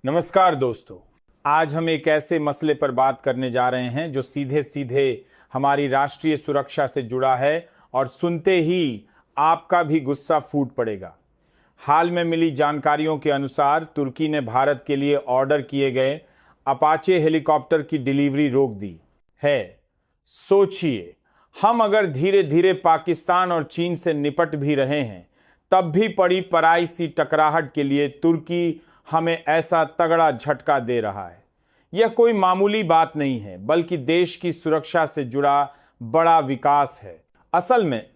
नमस्कार दोस्तों। आज हम एक ऐसे मसले पर बात करने जा रहे हैं जो सीधे सीधे हमारी राष्ट्रीय सुरक्षा से जुड़ा है और सुनते ही आपका भी गुस्सा फूट पड़ेगा। हाल में मिली जानकारियों के अनुसार तुर्की ने भारत के लिए ऑर्डर किए गए अपाचे हेलीकॉप्टर की डिलीवरी रोक दी है। सोचिए, हम अगर धीरे धीरे पाकिस्तान और चीन से निपट भी रहे हैं, तब भी पड़ी पराई सी टकराहट के लिए तुर्की हमें ऐसा तगड़ा झटका दे रहा है। यह कोई मामूली बात नहीं है, बल्कि देश की सुरक्षा से जुड़ा बड़ा विकास है। असल में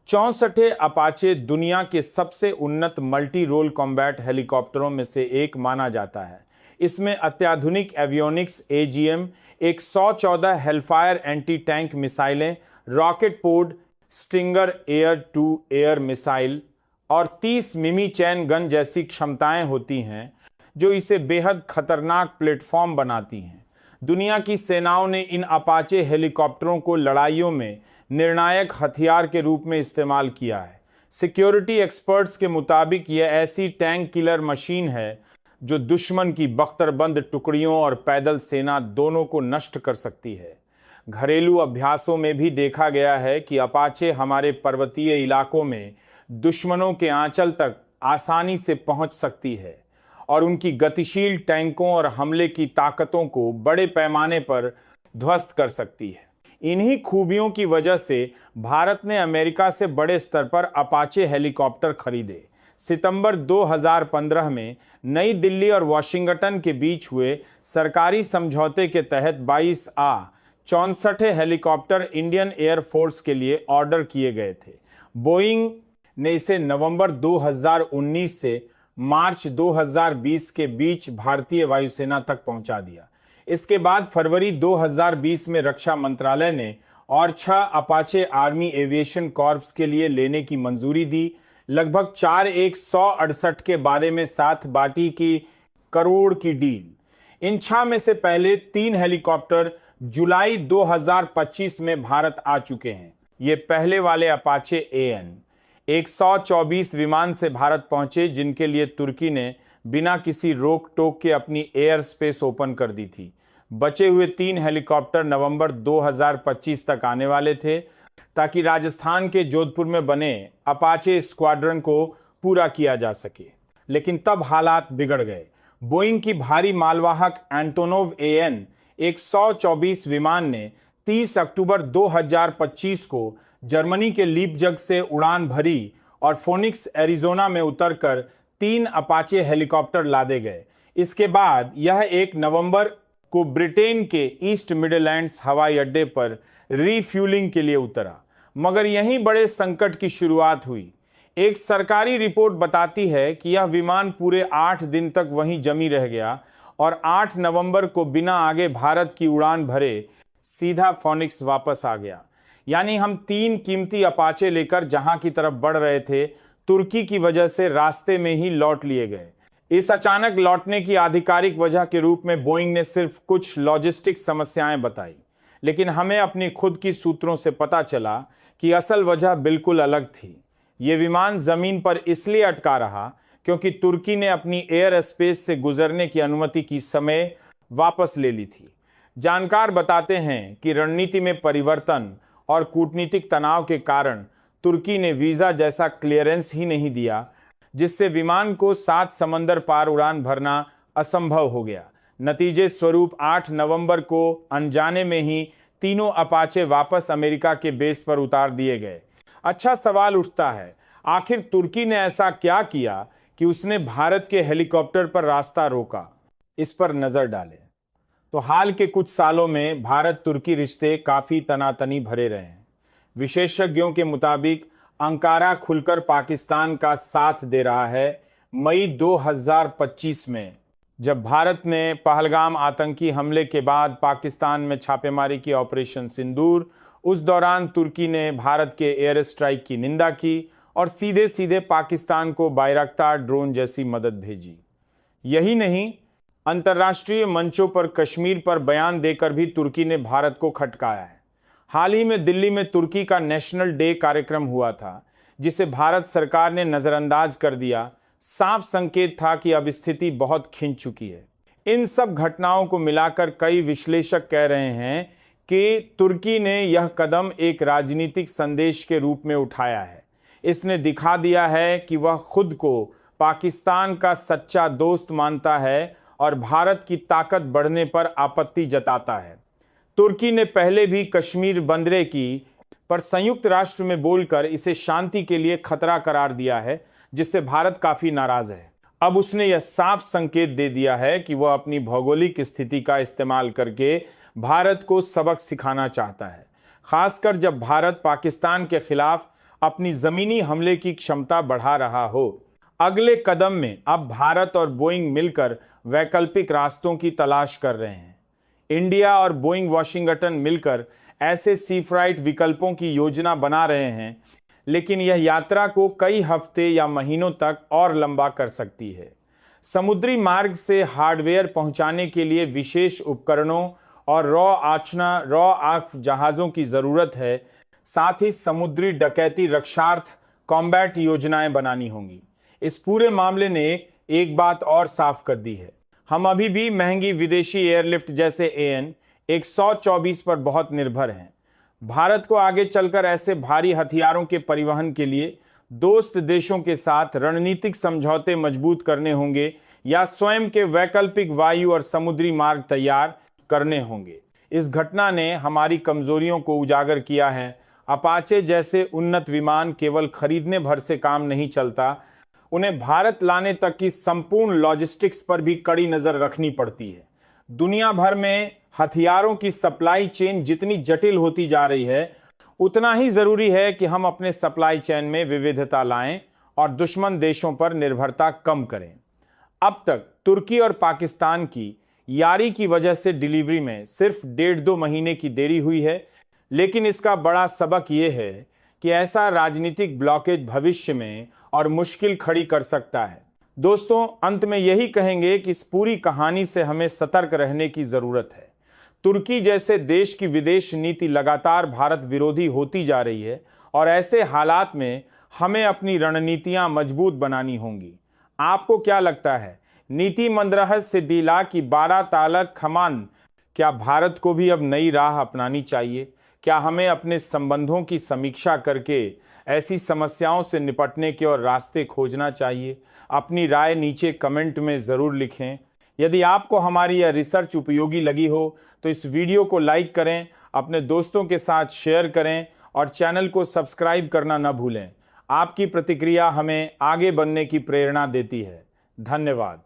64 अपाचे दुनिया के सबसे उन्नत मल्टी रोल कॉम्बैट हेलीकॉप्टरों में से एक माना जाता है। इसमें अत्याधुनिक एवियोनिक्स AGM, एक 114 हेलफायर एंटी टैंक मिसाइलें, rocket pod, Stinger air to air missile और 30 मिमी चैन गन जैसी क्षमताएं होती हैं, जो इसे बेहद खतरनाक प्लेटफॉर्म बनाती हैं। दुनिया की सेनाओं ने इन अपाचे हेलीकॉप्टरों को लड़ाइयों में निर्णायक हथियार के रूप में इस्तेमाल किया है। सिक्योरिटी एक्सपर्ट्स के मुताबिक यह ऐसी टैंक किलर मशीन है जो दुश्मन की बख्तरबंद टुकड़ियों और पैदल सेना दोनों को नष्ट कर सकती है। घरेलू अभ्यासों में भी देखा गया है कि अपाचे हमारे पर्वतीय इलाकों में दुश्मनों के आंचल तक आसानी से पहुंच सकती है और उनकी गतिशील टैंकों और हमले की ताकतों को बड़े पैमाने पर ध्वस्त कर सकती है। इन्हीं खूबियों की वजह से भारत ने अमेरिका से बड़े स्तर पर अपाचे हेलीकॉप्टर खरीदे। सितंबर 2015 में नई दिल्ली और वॉशिंगटन के बीच हुए सरकारी समझौते के तहत 22 64 हेलीकॉप्टर इंडियन एयरफोर्स के लिए ऑर्डर किए गए थे। बोइंग ने इसे नवंबर 2019 से मार्च 2020 के बीच भारतीय वायुसेना तक पहुंचा दिया। इसके बाद फरवरी 2020 में रक्षा मंत्रालय ने और 6 अपाचे आर्मी एविएशन कॉर्प्स के लिए लेने की मंजूरी दी। लगभग 168 के बारे में साथ बाटी की करोड़ की डील। इन 6 में से पहले 3 हेलीकॉप्टर जुलाई 2025 में भारत आ चुके हैं। ये पहले वाले अपाचे AN 124 विमान से भारत पहुंचे, जिनके लिए तुर्की ने बिना किसी रोक टोक के अपनी एयर स्पेस ओपन कर दी थी। बचे हुए 3 हेलीकॉप्टर नवंबर 2025 तक आने वाले थे, ताकि राजस्थान के जोधपुर में बने अपाचे स्क्वाड्रन को पूरा किया जा सके। लेकिन तब हालात बिगड़ गए। बोइंग की भारी मालवाहक एंटोनोव AN 124 विमान ने 30 अक्टूबर 2025 को जर्मनी के लीपजग से उड़ान भरी और फोनिक्स एरिजोना में उतरकर 3 अपाचे हेलीकॉप्टर लादे गए। इसके बाद यह 1 नवंबर को ब्रिटेन के ईस्ट मिडलैंड्स हवाई अड्डे पर रीफ्यूलिंग के लिए उतरा। मगर यहीं बड़े संकट की शुरुआत हुई। एक सरकारी रिपोर्ट बताती है कि यह विमान पूरे 8 दिन तक वहीं जमी रह गया और 8 नवंबर को बिना आगे भारत की उड़ान भरे सीधा फोनिक्स वापस आ गया। यानी हम 3 कीमती अपाचे लेकर जहां की तरफ बढ़ रहे थे, तुर्की की वजह से रास्ते में ही लौट लिए गए। इस अचानक लौटने की आधिकारिक वजह के रूप में बोइंग ने सिर्फ कुछ लॉजिस्टिक समस्याएं बताई, लेकिन हमें अपनी खुद की सूत्रों से पता चला कि असल वजह बिल्कुल अलग थी। ये विमान जमीन पर इसलिए अटका रहा क्योंकि तुर्की ने अपनी एयर स्पेस से गुजरने की अनुमति की समय वापस ले ली थी। जानकार बताते हैं कि रणनीति में परिवर्तन और कूटनीतिक तनाव के कारण तुर्की ने वीजा जैसा क्लियरेंस ही नहीं दिया, जिससे विमान को 7 समंदर पार उड़ान भरना असंभव हो गया। नतीजे स्वरूप 8 नवंबर को अनजाने में ही तीनों अपाचे वापस अमेरिका के बेस पर उतार दिए गए। अच्छा सवाल उठता है, आखिर तुर्की ने ऐसा क्या किया कि उसने भारत के हेलीकॉप्टर पर रास्ता रोका? इस पर नजर डालें तो हाल के कुछ सालों में भारत तुर्की रिश्ते काफी तनातनी भरे रहे हैं। विशेषज्ञों के मुताबिक अंकारा खुलकर पाकिस्तान का साथ दे रहा है। मई 2025 में जब भारत ने पहलगाम आतंकी हमले के बाद पाकिस्तान में छापेमारी की ऑपरेशन सिंदूर, उस दौरान तुर्की ने भारत के एयर स्ट्राइक की निंदा की और सीधे सीधे पाकिस्तान को बायरक्तार ड्रोन जैसी मदद भेजी। यही नहीं, अंतर्राष्ट्रीय मंचों पर कश्मीर पर बयान देकर भी तुर्की ने भारत को खटकाया है। हाल ही में दिल्ली में तुर्की का नेशनल डे कार्यक्रम हुआ था, जिसे भारत सरकार ने नजरअंदाज कर दिया। साफ संकेत था कि अब स्थिति बहुत खिंच चुकी है। इन सब घटनाओं को मिलाकर कई विश्लेषक कह रहे हैं कि तुर्की ने यह कदम एक राजनीतिक संदेश के रूप में उठाया है। इसने दिखा दिया है कि वह खुद को पाकिस्तान का सच्चा दोस्त मानता है और भारत की ताकत बढ़ने पर आपत्ति जताता है। तुर्की ने पहले भी कश्मीर बंदरे की पर संयुक्त राष्ट्र में बोलकर इसे शांति के लिए खतरा करार दिया है, जिससे भारत काफी नाराज है। अब उसने यह साफ संकेत दे दिया है कि वह अपनी भौगोलिक स्थिति का इस्तेमाल करके भारत को सबक सिखाना चाहता है, खासकर जब भारत पाकिस्तान के खिलाफ अपनी जमीनी हमले की क्षमता बढ़ा रहा हो। अगले कदम में अब भारत और बोइंग मिलकर वैकल्पिक रास्तों की तलाश कर रहे हैं। इंडिया और बोइंग वाशिंगटन मिलकर ऐसे सी फ्लाइट विकल्पों की योजना बना रहे हैं, लेकिन यह यात्रा को कई हफ्ते या महीनों तक और लंबा कर सकती है। समुद्री मार्ग से हार्डवेयर पहुंचाने के लिए विशेष उपकरणों और रॉ ऑफ जहाज़ों की ज़रूरत है। साथ ही समुद्री डकैती रक्षार्थ कॉम्बैट योजनाएं बनानी होंगी। इस पूरे मामले ने एक बात और साफ कर दी है, हम अभी भी महंगी विदेशी एयरलिफ्ट जैसे AN 124 पर बहुत निर्भर हैं। भारत को आगे चलकर ऐसे भारी हथियारों के परिवहन के लिए दोस्त देशों के साथ रणनीतिक समझौते मजबूत करने होंगे या स्वयं के वैकल्पिक वायु और समुद्री मार्ग तैयार करने होंगे। इस घटना ने हमारी कमजोरियों को उजागर किया है। अपाचे जैसे उन्नत विमान केवल खरीदने भर से काम नहीं चलता, उन्हें भारत लाने तक की संपूर्ण लॉजिस्टिक्स पर भी कड़ी नजर रखनी पड़ती है। दुनिया भर में हथियारों की सप्लाई चेन जितनी जटिल होती जा रही है, उतना ही जरूरी है कि हम अपने सप्लाई चेन में विविधता लाएं और दुश्मन देशों पर निर्भरता कम करें। अब तक तुर्की और पाकिस्तान की यारी की वजह से डिलीवरी में सिर्फ 1.5-2 महीने की देरी हुई है, लेकिन इसका बड़ा सबक यह है कि ऐसा राजनीतिक ब्लॉकेज भविष्य में और मुश्किल खड़ी कर सकता है। दोस्तों, अंत में यही कहेंगे कि इस पूरी कहानी से हमें सतर्क रहने की जरूरत है। तुर्की जैसे देश की विदेश नीति लगातार भारत विरोधी होती जा रही है और ऐसे हालात में हमें अपनी रणनीतियां मजबूत बनानी होंगी। आपको क्या लगता है, नीति मंदरहस से दिला की 12 तालक खमान, क्या भारत को भी अब नई राह अपनानी चाहिए? क्या हमें अपने संबंधों की समीक्षा करके ऐसी समस्याओं से निपटने के और रास्ते खोजना चाहिए? अपनी राय नीचे कमेंट में ज़रूर लिखें। यदि आपको हमारी यह रिसर्च उपयोगी लगी हो तो इस वीडियो को लाइक करें, अपने दोस्तों के साथ शेयर करें और चैनल को सब्सक्राइब करना न भूलें। आपकी प्रतिक्रिया हमें आगे बढ़ने की प्रेरणा देती है। धन्यवाद।